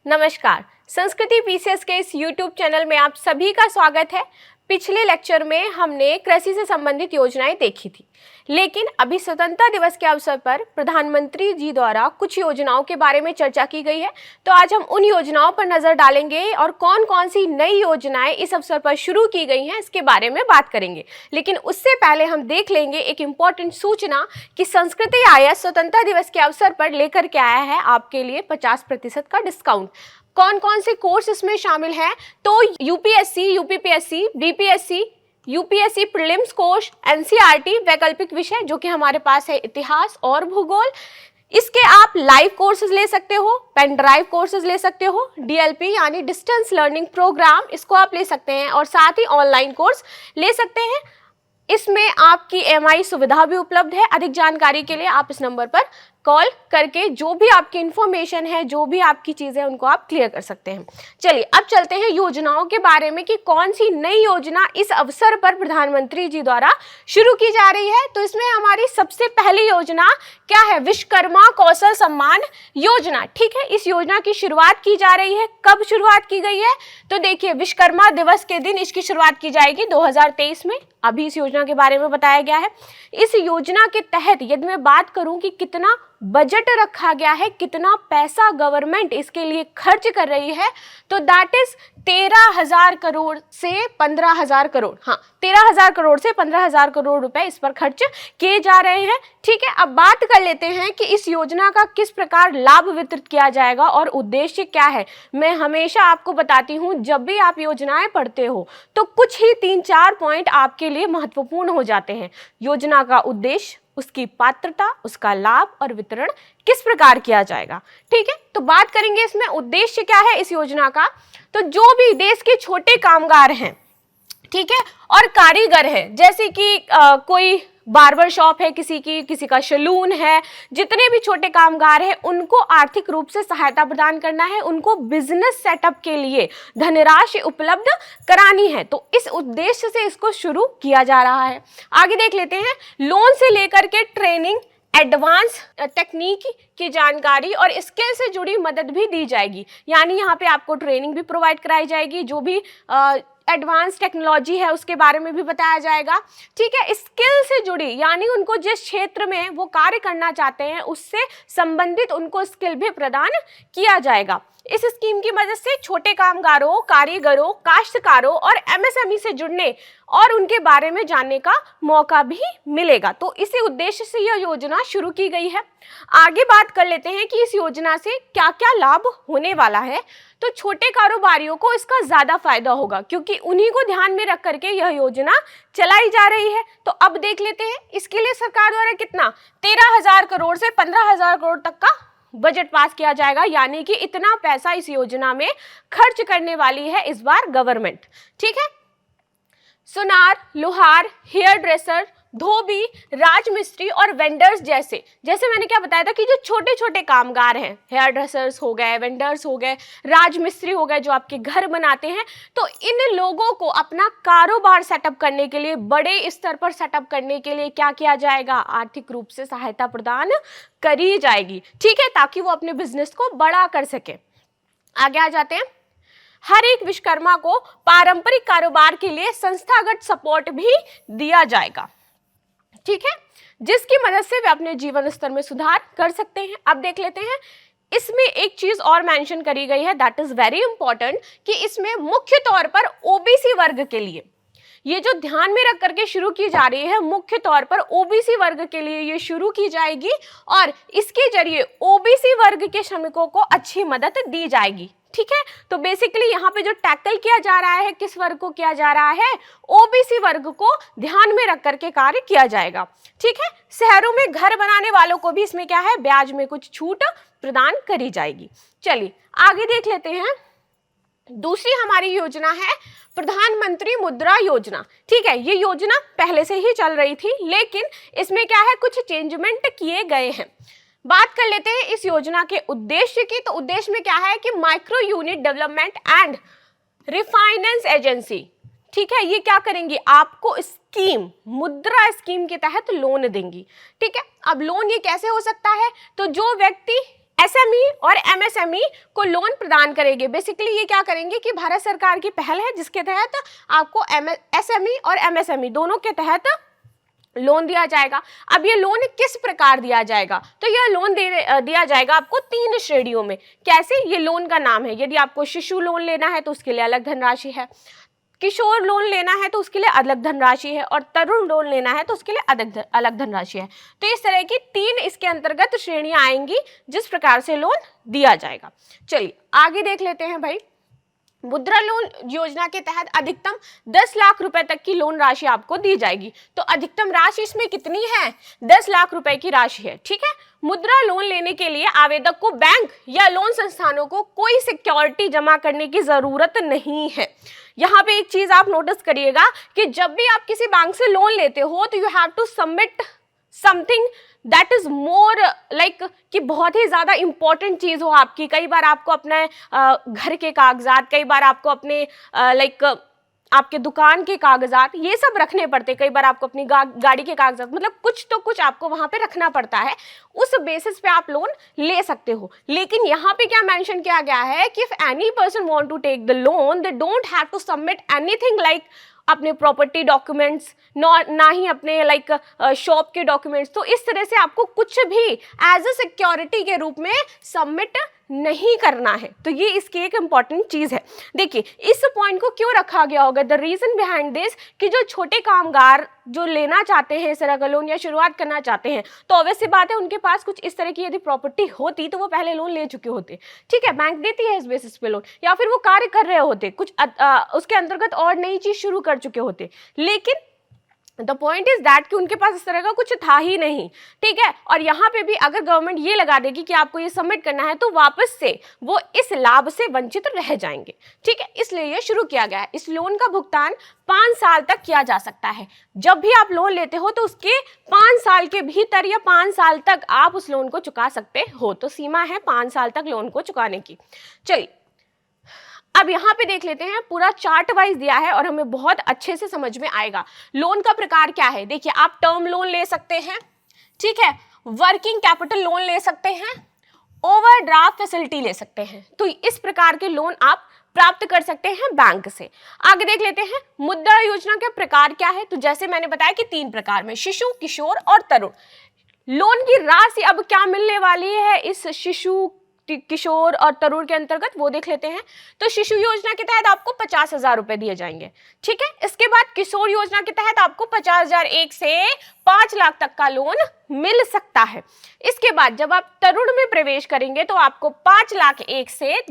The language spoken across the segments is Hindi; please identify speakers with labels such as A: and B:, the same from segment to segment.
A: नमस्कार, संस्कृति पीसीएस के इस YouTube चैनल में आप सभी का स्वागत है। पिछले लेक्चर में हमने कृषि से संबंधित योजनाएं देखी थी, लेकिन अभी स्वतंत्रता दिवस के अवसर पर प्रधानमंत्री जी द्वारा कुछ योजनाओं के बारे में चर्चा की गई है। तो आज हम उन योजनाओं पर नजर डालेंगे और कौन कौन सी नई योजनाएं इस अवसर पर शुरू की गई हैं इसके बारे में बात करेंगे। लेकिन उससे पहले हम देख लेंगे एक इम्पॉर्टेंट सूचना कि संस्कृति आईएएस स्वतंत्रता दिवस के अवसर पर लेकर के आया है आपके लिए 50% का डिस्काउंट। कौन कौन से कोर्स इसमें शामिल हैं? तो UPSC, UPPSC, BPSC, UPSC prelims course, NCERT वैकल्पिक विषय जो कि हमारे पास है इतिहास और भूगोल। इसके आप लाइव कोर्सेज ले सकते हो, पेन ड्राइव कोर्सेज ले सकते हो, डीएलपी यानी डिस्टेंस लर्निंग प्रोग्राम इसको आप ले सकते हैं और साथ ही ऑनलाइन कोर्स ले सकते हैं। इसमें आपकी एमआई सुविधा भी उपलब्ध है। अधिक जानकारी के लिए आप इस नंबर पर कॉल करके जो भी आपकी इंफॉर्मेशन है, जो भी आपकी चीजें उनको आप क्लियर कर सकते हैं। चलिए अब चलते हैं योजनाओं के बारे में कि कौन सी नई योजना इस अवसर पर प्रधानमंत्री जी द्वारा शुरू की जा रही है। तो इसमें हमारी सबसे पहली योजना क्या है? विश्वकर्मा कौशल सम्मान योजना। ठीक है, इस योजना की शुरुआत की जा रही है। कब शुरुआत की गई है? तो देखिए, विश्वकर्मा दिवस के दिन इसकी शुरुआत की जाएगी 2023 में। अभी इस योजना के बारे में बताया गया है। इस योजना के तहत यदि मैं बात करूं कि कितना बजट रखा गया है, कितना पैसा गवर्नमेंट इसके लिए खर्च कर रही है, तो दैट इज 13,000 करोड़ से 15,000 करोड़। हाँ, 13,000 करोड़ से 15,000 करोड़ रुपए इस पर खर्च किए जा रहे हैं। ठीक है, अब बात कर लेते हैं कि इस योजना का किस प्रकार लाभ वितरित किया जाएगा और उद्देश्य क्या है। मैं हमेशा आपको बताती हूँ, जब भी आप योजनाएं पढ़ते हो तो कुछ ही 3-4 पॉइंट आपके लिए महत्वपूर्ण हो जाते हैं। योजना का उद्देश्य, उसकी पात्रता, उसका लाभ और वितरण किस प्रकार किया जाएगा। ठीक है, तो बात करेंगे इसमें उद्देश्य क्या है इस योजना का। तो जो भी देश के छोटे कामगार हैं, ठीक है, और कारीगर है, जैसे कि कोई बार्बर शॉप है किसी का सैलून है, जितने भी छोटे कामगार हैं उनको आर्थिक रूप से सहायता प्रदान करना है, उनको बिजनेस सेटअप के लिए धनराशि उपलब्ध करानी है। तो इस उद्देश्य से इसको शुरू किया जा रहा है। आगे देख लेते हैं, लोन से लेकर के ट्रेनिंग, एडवांस टेक्निक की जानकारी और स्किल से जुड़ी मदद भी दी जाएगी। यानी यहाँ पे आपको ट्रेनिंग भी प्रोवाइड कराई जाएगी, जो भी एडवांस टेक्नोलॉजी है उसके बारे में भी बताया जाएगा। ठीक है, स्किल से जुड़ी यानी उनको जिस क्षेत्र में वो कार्य करना चाहते हैं उससे संबंधित उनको स्किल भी प्रदान किया जाएगा। इस स्कीम की मदद से छोटे कामगारों, कारीगरों, काश्तकारों और एमएसएमई से जुड़ने और उनके बारे में जानने का मौका भी मिलेगा। तो इसी उद्देश्य से यह योजना शुरू की गई है। आगे बात कर लेते हैं कि इस योजना से क्या क्या लाभ होने वाला है। तो छोटे कारोबारियों को इसका ज्यादा फायदा होगा क्योंकि उन्हीं को ध्यान में रख करके यह योजना चलाई जा रही है। तो अब देख लेते हैं इसके लिए सरकार द्वारा कितना 13,000 करोड़ से 15,000 करोड़ तक का बजट पास किया जाएगा। यानी कि इतना पैसा इस योजना में खर्च करने वाली है इस बार गवर्नमेंट। ठीक है, सुनार, लोहार, हेयर ड्रेसर, धोबी, राजमिस्त्री और वेंडर्स जैसे मैंने क्या बताया था कि जो छोटे छोटे कामगार हैं, हेयर ड्रेसर्स हो गए, वेंडर्स हो गए, राजमिस्त्री हो गए जो आपके घर बनाते हैं, तो इन लोगों को अपना कारोबार सेटअप करने के लिए, बड़े स्तर पर सेटअप करने के लिए क्या किया जाएगा? आर्थिक रूप से सहायता प्रदान करी जाएगी। ठीक है, ताकि वो अपने बिजनेस को बड़ा कर सके। आगे आ जाते हैं, हर एक विश्वकर्मा को पारंपरिक कारोबार के लिए संस्थागत सपोर्ट भी दिया जाएगा। ठीक है, जिसकी मदद से वे अपने जीवन स्तर में सुधार कर सकते हैं। अब देख लेते हैं, इसमें एक चीज और मेंशन करी गई है, दैट इज वेरी इंपॉर्टेंट, कि इसमें मुख्य तौर पर ओबीसी वर्ग के लिए ये जो ध्यान में रख करके शुरू की जा रही है, मुख्य तौर पर ओबीसी वर्ग के लिए ये शुरू की जाएगी और इसके जरिए ओबीसी वर्ग के श्रमिकों को अच्छी मदद दी जाएगी। ठीक है, तो बेसिकली यहाँ पे जो टैकल किया जा रहा है, किस वर्ग को किया जा रहा है? ओबीसी वर्ग को ध्यान में रख करके कार्य किया जाएगा। ठीक है, शहरों में घर बनाने वालों को भी इसमें क्या है, ब्याज में कुछ छूट प्रदान करी जाएगी। चलिए आगे देख लेते हैं, दूसरी हमारी योजना है प्रधानमंत्री मुद्रा योजना। ठीक है, ये योजना पहले से ही चल रही थी, लेकिन इसमें क्या है, कुछ चेंजमेंट किए गए हैं। बात कर लेते हैं इस योजना के उद्देश्य की। तो उद्देश्य में क्या है कि micro unit development and refinance agency, ठीक है, ये क्या करेंगी, आपको स्कीम, मुद्रा स्कीम के तहत लोन देंगी। ठीक है, अब लोन ये कैसे हो सकता है? तो जो व्यक्ति एसएमई और एमएसएमई को लोन प्रदान करेंगे। बेसिकली ये क्या करेंगे कि भारत सरकार की पहल है जिसके तहत आपको एसएमई और एमएसएमई दोनों के तहत लोन दिया जाएगा। अब ये लोन किस प्रकार दिया जाएगा, तो यह लोन दिया जाएगा आपको 3 श्रेणियों में। कैसे, ये लोन का नाम है। यदि आपको शिशु लोन लेना है तो उसके लिए अलग धनराशि है, किशोर लोन लेना है तो उसके लिए अलग धनराशि है, और तरुण लोन लेना है तो उसके लिए अलग धनराशि है। तो इस तरह की 3 इसके अंतर्गत श्रेणियां आएंगी जिस प्रकार से लोन दिया जाएगा। चलिए आगे देख लेते हैं भाई। मुद्रा लोन योजना के तहत अधिकतम 10 लाख रुपए तक की लोन राशि आपको दी जाएगी। तो अधिकतम राशि इसमें कितनी है, 10 लाख रुपए की राशि है। ठीक है, मुद्रा लोन लेने के लिए आवेदक को बैंक या लोन संस्थानों को कोई सिक्योरिटी जमा करने की जरूरत नहीं है। यहाँ पे एक चीज आप नोटिस करिएगा कि जब भी आप किसी बैंक से लोन लेते हो तो you have to submit something that is more like कि बहुत ही ज्यादा इंपॉर्टेंट चीज हो आपकी। कई बार आपको अपने घर के कागजात, कई बार आपको अपने आपके दुकान के कागजात, ये सब रखने पड़ते। कई बार आपको अपनी गाड़ी के कागजात, मतलब कुछ तो कुछ आपको वहां पे रखना पड़ता है। उस बेसिस पे आप लोन ले सकते हो। लेकिन यहाँ पे क्या मेंशन किया गया है कि if any person want to take the loan they don't have to submit anything like अपने प्रॉपर्टी डॉक्यूमेंट्स, ना ही अपने लाइक शॉप के डॉक्यूमेंट्स। तो इस तरह से आपको कुछ भी एज अ सिक्योरिटी के रूप में सबमिट नहीं करना है। तो ये इसकी एक इंपॉर्टेंट चीज है। देखिए इस पॉइंट को क्यों रखा गया होगा, द रीजन बिहाइंड दिस कि जो छोटे कामगार जो लेना चाहते हैं इस तरह का लोन या शुरुआत करना चाहते हैं, तो ऑब्वियस सी बात है उनके पास कुछ इस तरह की यदि प्रॉपर्टी होती तो वो पहले लोन ले चुके होते। ठीक है, बैंक देती है इस बेसिस पे लोन, या फिर वो कार्य कर रहे होते कुछ उसके अंतर्गत और नई चीज शुरू कर चुके होते। लेकिन द पॉइंट इज दैट कि उनके पास इस तरह का कुछ था ही नहीं। ठीक है, और यहाँ पे भी अगर गवर्नमेंट ये लगा देगी कि आपको ये सबमिट करना है तो वापस से वो इस लाभ से वंचित रह जाएंगे। ठीक है, इसलिए ये शुरू किया गया है। इस लोन का भुगतान 5 साल तक किया जा सकता है। जब भी आप लोन लेते हो तो उसके 5 साल के भीतर या 5 साल तक आप उस लोन को चुका सकते हो। तो सीमा है 5 साल तक लोन को चुकाने की। चलिए अब यहाँ पे देख लेते हैं, पूरा चार्ट वाइज दिया है और हमें बहुत अच्छे से समझ में आएगा लोन का प्रकार क्या है। देखिए आप टर्म लोन ले सकते हैं, ठीक है, वर्किंग कैपिटल लोन ले सकते हैं, ओवरड्राफ्ट फैसिलिटी ले सकते हैं। तो इस प्रकार के लोन आप प्राप्त कर सकते हैं बैंक से। आगे देख लेते हैं मुद्रा योजना के प्रकार क्या है। तो जैसे मैंने बताया कि 3 प्रकार में, शिशु, किशोर और तरुण। लोन की राशि अब क्या मिलने वाली है इस शिशु, किशोर और तरुण के अंतर्गत, वो देख लेते हैं। तो शिशु योजना के तहत आपको 50,000 रुपए दिए जाएंगे। ठीक है, इसके बाद किशोर योजना के तहत आपको 50,001 से 5 लाख तक का लोन मिल सकता है। इसके बाद जब आप तरुण में प्रवेश करेंगे तो आपको 5,01 से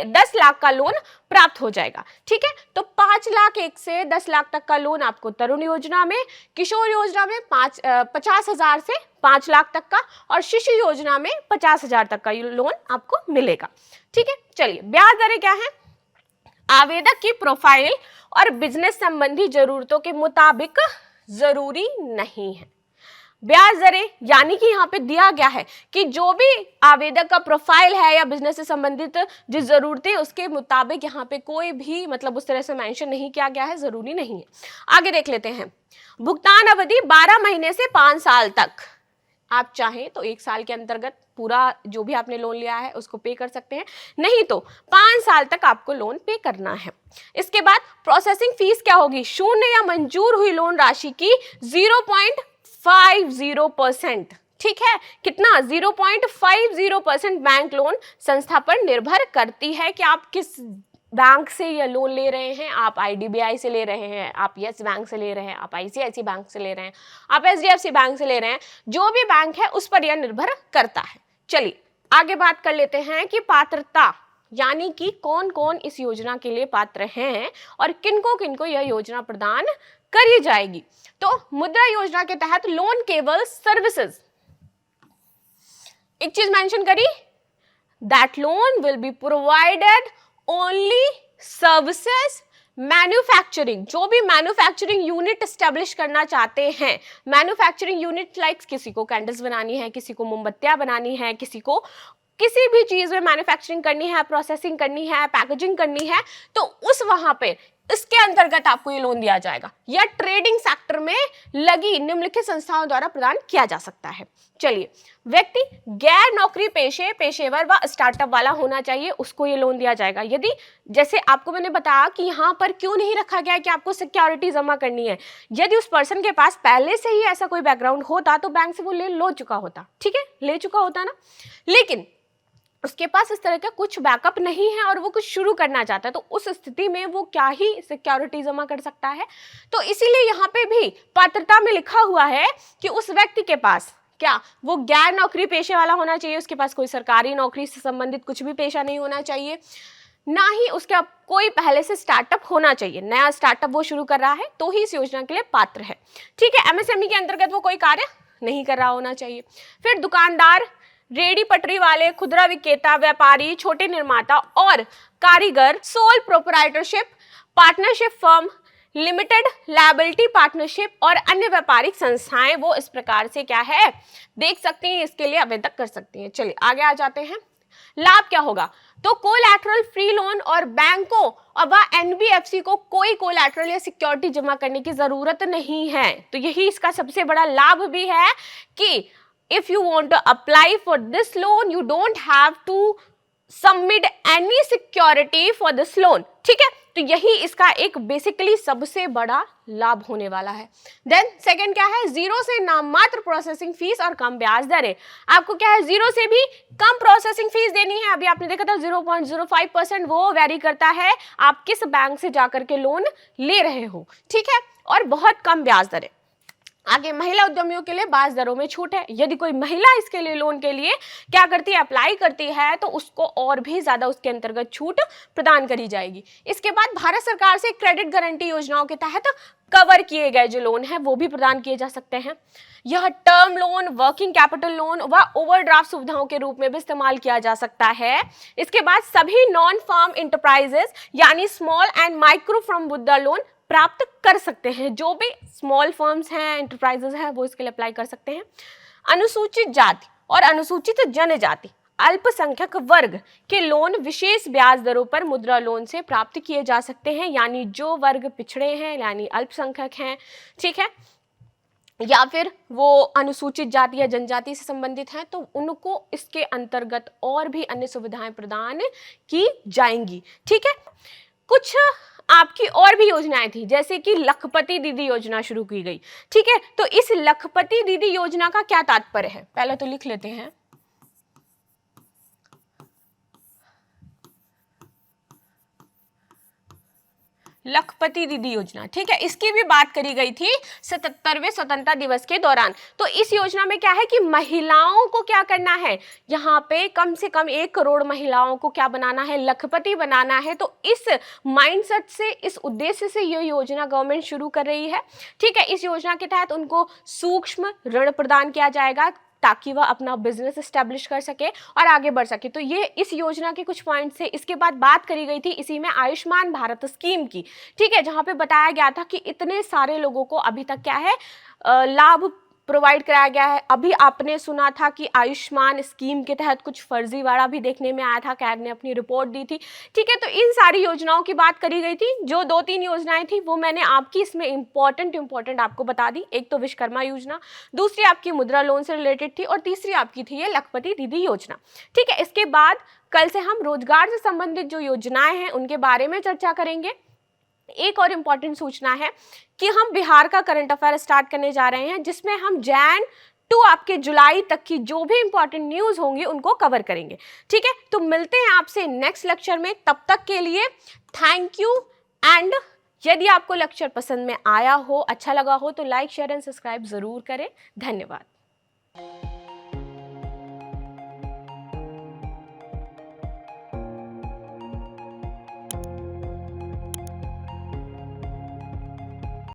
A: 10 लाख का लोन प्राप्त हो जाएगा। ठीक है, तो 5,01 से 10 लाख तक का लोन आपको तरुण योजना में, किशोर योजना में 50,000 से 5 लाख तक का, और शिशु योजना में 50,000 तक का लोन आपको मिलेगा। ठीक है, चलिए ब्याज दरें क्या है। आवेदक की प्रोफाइल और बिजनेस संबंधी जरूरतों के मुताबिक जरूरी नहीं है। ब्याज दरें यानी कि यहाँ पे दिया गया है कि जो भी आवेदक का प्रोफाइल है या बिजनेस से संबंधित जो जरूरतें उसके मुताबिक यहाँ पे कोई भी मतलब उस तरह से मेंशन नहीं किया गया है, जरूरी नहीं है। आगे देख लेते हैं, भुगतान अवधि 12 महीने से 5 साल तक। आप चाहें तो 1 साल के अंतर्गत पूरा जो भी आपने लोन लिया है उसको पे कर सकते हैं, नहीं तो 5 साल तक आपको लोन पे करना है। इसके बाद प्रोसेसिंग फीस क्या होगी, शून्य या मंजूर हुई लोन राशि की 0.50%। ठीक है, कितना, 0.50% बैंक लोन संस्था पर निर्भर करती है कि आप किस बैंक से ये लोन ले रहे हैं। आप IDBI से ले रहे हैं, आप यस बैंक से ले रहे हैं, आप ICICI बैंक से ले रहे हैं, आप HDFC बैंक से ले रहे हैं, जो भी बैंक है उस पर यह निर्भर करता है। चलिए आगे बात कर लेते हैं कि पात्रता यानी कि कौन कौन इस योजना के लिए पात्र हैं और किनको किनको यह योजना प्रदान करी जाएगी। तो मुद्रा योजना के तहत लोन केवल सर्विसेज, एक चीज मेंशन करी, that loan will be provided only services manufacturing. जो भी मैन्युफैक्चरिंग यूनिट एस्टेब्लिश करना चाहते हैं, मैन्युफैक्चरिंग यूनिट लाइक किसी को कैंडल्स बनानी है, किसी को मोमबत्तियां बनानी है, किसी को किसी भी चीज में मैन्युफैक्चरिंग करनी है, प्रोसेसिंग करनी है, पैकेजिंग करनी है, तो उस वहां पे इसके अंतर्गत आपको ये लोन दिया जाएगा, या ट्रेडिंग सेक्टर में लगी निम्नलिखित संस्थाओं द्वारा प्रदान किया जा सकता है। चलिए, व्यक्ति गैर नौकरी पेशेवर व स्टार्टअप वाला होना चाहिए, उसको ये लोन दिया जाएगा। यदि जैसे आपको मैंने बताया कि यहाँ पर क्यों नहीं रखा गया है कि आपको सिक्योरिटी जमा करनी है, यदि उस पर्सन के पास पहले से ही ऐसा कोई बैकग्राउंड होता तो बैंक से वो ले चुका होता, ठीक है, ले चुका होता ना, लेकिन उसके पास इस तरह का कुछ बैकअप नहीं है और वो कुछ शुरू करना चाहता है, तो उस स्थिति में वो क्या ही सिक्योरिटी जमा कर सकता है। तो इसीलिए यहाँ पे भी पात्रता में लिखा हुआ है कि उस व्यक्ति के पास क्या, वो गैर नौकरी पेशे वाला होना चाहिए, उसके पास कोई सरकारी नौकरी से संबंधित कुछ भी पेशा नहीं होना चाहिए, ना ही उसका कोई पहले से स्टार्टअप होना चाहिए, नया स्टार्टअप वो शुरू कर रहा है तो ही इस योजना के लिए पात्र है, ठीक है। एमएसएमई के अंतर्गत वो कोई कार्य नहीं कर रहा होना चाहिए। फिर दुकानदार, रेडी पटरी वाले, खुदरा विक्रेता, व्यापारी, छोटे निर्माता और कारीगर, sole proprietorship, partnership firm, limited liability partnership और अन्य व्यापारिक संस्थाएं वो इस प्रकार से क्या है देख सकती हैं, इसके लिए आवेदन कर सकती हैं। चलिए आगे आ जाते हैं। लाभ क्या होगा, तो कोलैटरल फ्री लोन और बैंकों और एनबीएफसी को कोई कोलैटरल या सिक्योरिटी जमा करने की जरूरत नहीं है। तो यही इसका सबसे बड़ा लाभ भी है कि if you want to apply for this loan you don't have to submit any security for this loan, ठीक है। तो यही इसका एक बेसिकली सबसे बड़ा लाभ होने वाला है। देन सेकंड क्या है, जीरो से नाममात्र प्रोसेसिंग फीस और कम ब्याज दरें। आपको क्या है, जीरो से भी कम प्रोसेसिंग फीस देनी है। अभी आपने देखा था 0.05% वो वेरी करता है आप किस बैंक से जाकर के लोन ले रहे हो, ठीक है, और बहुत कम ब्याज दरें। आगे महिला उद्यमियों के लिए ब्याज दरों में छूट है। यदि कोई महिला इसके लिए लोन के लिए क्या करती है, अप्लाई करती है, तो उसको और भी ज्यादा उसके अंतर्गत छूट प्रदान करी जाएगी। इसके बाद भारत सरकार से क्रेडिट गारंटी योजनाओं के तहत कवर किए गए जो लोन है वो भी प्रदान किए जा सकते हैं। यह term loan, working capital loan व ओवरड्राफ्ट सुविधाओं के रूप में भी इस्तेमाल किया जा सकता है। इसके बाद सभी नॉन फार्म इंटरप्राइजेस यानी स्मॉल एंड माइक्रो फर्म मुद्रा लोन प्राप्त कर सकते हैं। जो भी स्मॉल फर्म्स हैं, इंटरप्राइजेस हैं, वो इसके लिए अप्लाई कर सकते हैं। अनुसूचित जाति और अनुसूचित जनजाति, अल्पसंख्यक वर्ग के लोन विशेष ब्याज दरों पर मुद्रा लोन से प्राप्त किए जा सकते हैं, यानी जो वर्ग पिछड़े हैं यानी अल्पसंख्यक हैं, ठीक है, या फिर वो अनुसूचित जाति या जनजाति से संबंधित हैं, तो उनको इसके अंतर्गत और भी अन्य सुविधाएं प्रदान की जाएंगी, ठीक है। कुछ आपकी और भी योजनाएं थी, जैसे कि लखपति दीदी योजना शुरू की गई, ठीक है। तो इस लखपति दीदी योजना का क्या तात्पर्य है, पहले तो लिख लेते हैं। लखपति दीदी योजना, ठीक है, इसकी भी बात करी गई थी 77वें स्वतंत्रता दिवस के दौरान। तो इस योजना में क्या है कि महिलाओं को क्या करना है, यहाँ पे कम से कम 1 करोड़ महिलाओं को क्या बनाना है, लखपति बनाना है। तो इस माइंडसेट से, इस उद्देश्य से ये योजना गवर्नमेंट शुरू कर रही है, ठीक है। इस योजना के तहत उनको सूक्ष्म ऋण प्रदान किया जाएगा ताकि वह अपना बिजनेस एस्टेब्लिश कर सके और आगे बढ़ सके। तो ये इस योजना के कुछ पॉइंट्स है। इसके बाद बात करी गई थी इसी में आयुष्मान भारत स्कीम की, ठीक है, जहां पे बताया गया था कि इतने सारे लोगों को अभी तक क्या है लाभ प्रोवाइड कराया गया है। अभी आपने सुना था कि आयुष्मान स्कीम के तहत कुछ फर्जीवाड़ा भी देखने में आया था, कैग ने अपनी रिपोर्ट दी थी, ठीक है। तो इन सारी योजनाओं की बात करी गई थी। जो 2-3 योजनाएं थी वो मैंने आपकी इसमें इंपॉर्टेंट आपको बता दी। एक तो विश्वकर्मा योजना, दूसरी आपकी मुद्रा लोन से रिलेटेड थी, और तीसरी आपकी थी ये लखपति दीदी योजना, ठीक है। इसके बाद कल से हम रोजगार से संबंधित जो योजनाएं हैं उनके बारे में चर्चा करेंगे। एक और इम्पॉर्टेंट सूचना है कि हम बिहार का करंट अफेयर स्टार्ट करने जा रहे हैं, जिसमें हम जैन टू आपके जुलाई तक की जो भी इंपॉर्टेंट न्यूज होंगी उनको कवर करेंगे, ठीक है। तो मिलते हैं आपसे नेक्स्ट लेक्चर में, तब तक के लिए थैंक यू। एंड यदि आपको लेक्चर पसंद में आया हो, अच्छा लगा हो, तो लाइक, शेयर एंड सब्सक्राइब जरूर करें। धन्यवाद।